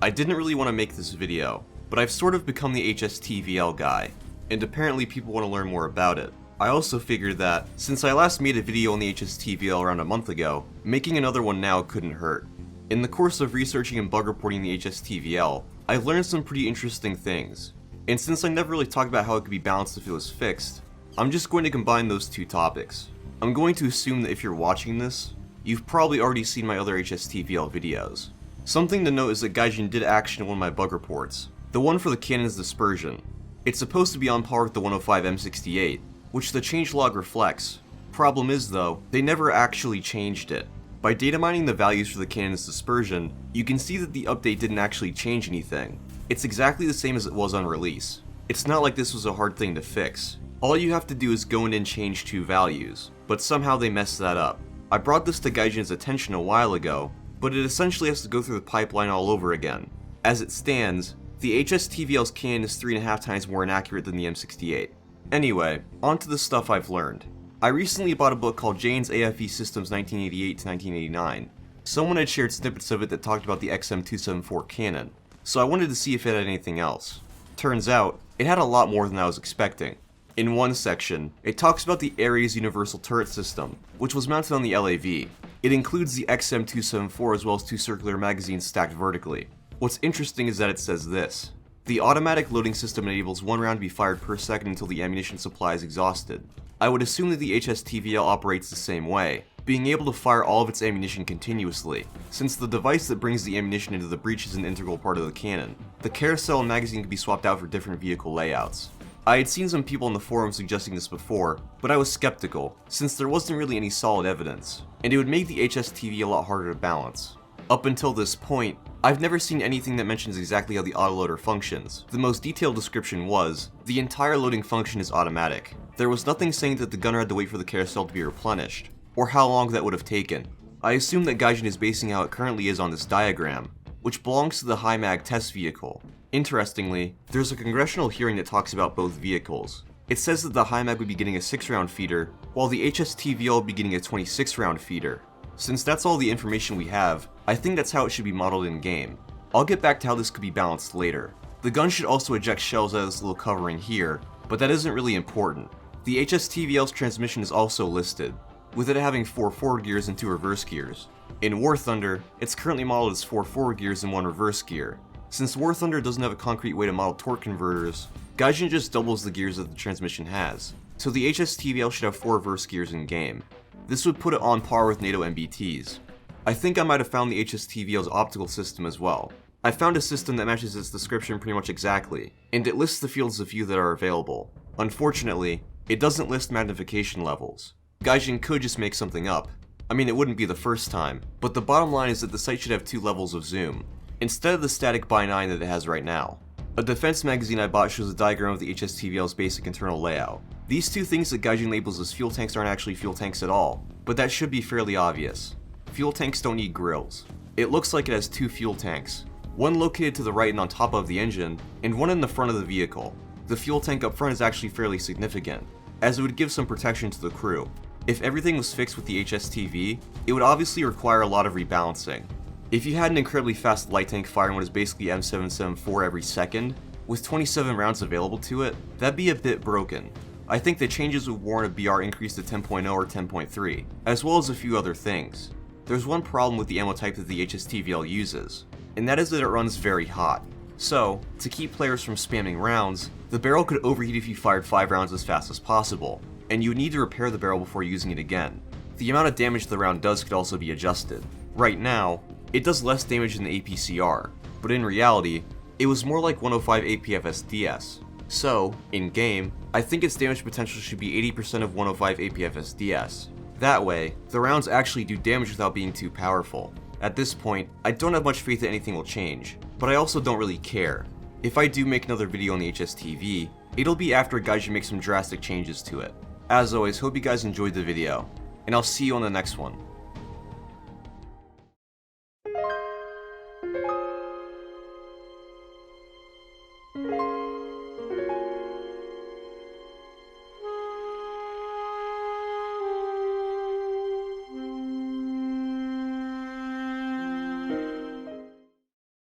I didn't really want to make this video, but I've sort of become the HSTV-L guy, and apparently people want to learn more about it. I also figured that, since I last made a video on the HSTV-L around a month ago, making another one now couldn't hurt. In the course of researching and bug reporting the HSTV-L, I've learned some pretty interesting things, and since I never really talked about how it could be balanced if it was fixed, I'm just going to combine those two topics. I'm going to assume that if you're watching this, you've probably already seen my other HSTV-L videos. Something to note is that Gaijin did action one of my bug reports, the one for the cannon's dispersion. It's supposed to be on par with the 105M68, which the changelog reflects. Problem is though, they never actually changed it. By data mining the values for the cannon's dispersion, you can see that the update didn't actually change anything. It's exactly the same as it was on release. It's not like this was a hard thing to fix. All you have to do is go in and change two values, but somehow they messed that up. I brought this to Gaijin's attention a while ago, but it essentially has to go through the pipeline all over again. As it stands, the HSTV-L's cannon is 3.5 times more inaccurate than the M68. Anyway, on to the stuff I've learned. I recently bought a book called Jane's AFE Systems 1988 to 1989. Someone had shared snippets of it that talked about the XM274 cannon, so I wanted to see if it had anything else. Turns out, it had a lot more than I was expecting. In one section, it talks about the Aries Universal Turret System, which was mounted on the LAV. It includes the XM274 as well as two circular magazines stacked vertically. What's interesting is that it says this: the automatic loading system enables one round to be fired per second until the ammunition supply is exhausted. I would assume that the HSTV-L operates the same way, being able to fire all of its ammunition continuously, since the device that brings the ammunition into the breech is an integral part of the cannon. The carousel and magazine can be swapped out for different vehicle layouts. I had seen some people on the forum suggesting this before, but I was skeptical, since there wasn't really any solid evidence, and it would make the HSTV a lot harder to balance. Up until this point, I've never seen anything that mentions exactly how the autoloader functions. The most detailed description was, the entire loading function is automatic. There was nothing saying that the gunner had to wait for the carousel to be replenished, or how long that would have taken. I assume that Gaijin is basing how it currently is on this diagram, which belongs to the High-Mag test vehicle. Interestingly, there's a congressional hearing that talks about both vehicles. It says that the High-Mag would be getting a 6-round feeder, while the HSTV-L would be getting a 26-round feeder. Since that's all the information we have, I think that's how it should be modeled in-game. I'll get back to how this could be balanced later. The gun should also eject shells out of this little covering here, but that isn't really important. The HSTV-L's transmission is also listed, with it having 4 forward gears and 2 reverse gears. In War Thunder, it's currently modeled as 4 forward gears and 1 reverse gear. Since War Thunder doesn't have a concrete way to model torque converters, Gaijin just doubles the gears that the transmission has, so the HSTV-L should have 4 reverse gears in game. This would put it on par with NATO MBTs. I think I might have found the HSTV-L's optical system as well. I found a system that matches its description pretty much exactly, and it lists the fields of view that are available. Unfortunately, it doesn't list magnification levels. Gaijin could just make something up. I mean, it wouldn't be the first time, but the bottom line is that the sight should have 2 levels of zoom, instead of the static by 9 that it has right now. A defense magazine I bought shows a diagram of the HSTV-L's basic internal layout. These two things that Gaijin labels as fuel tanks aren't actually fuel tanks at all, but that should be fairly obvious. Fuel tanks don't need grills. It looks like it has 2 fuel tanks, one located to the right and on top of the engine, and one in the front of the vehicle. The fuel tank up front is actually fairly significant, as it would give some protection to the crew. If everything was fixed with the HSTV, it would obviously require a lot of rebalancing. If you had an incredibly fast light tank firing what is basically M774 every second, with 27 rounds available to it, that'd be a bit broken. I think the changes would warrant a BR increase to 10.0 or 10.3, as well as a few other things. There's one problem with the ammo type that the HSTV-L uses, and that is that it runs very hot. So, to keep players from spamming rounds, the barrel could overheat if you fired 5 rounds as fast as possible, and you would need to repair the barrel before using it again. The amount of damage the round does could also be adjusted. Right now, it does less damage than the APCR, but in reality, it was more like 105 APFSDS. So, in game, I think its damage potential should be 80% of 105 APFSDS. That way, the rounds actually do damage without being too powerful. At this point, I don't have much faith that anything will change, but I also don't really care. If I do make another video on the HSTV, it'll be after Gaijin makes some drastic changes to it. As always, hope you guys enjoyed the video, and I'll see you on the next one.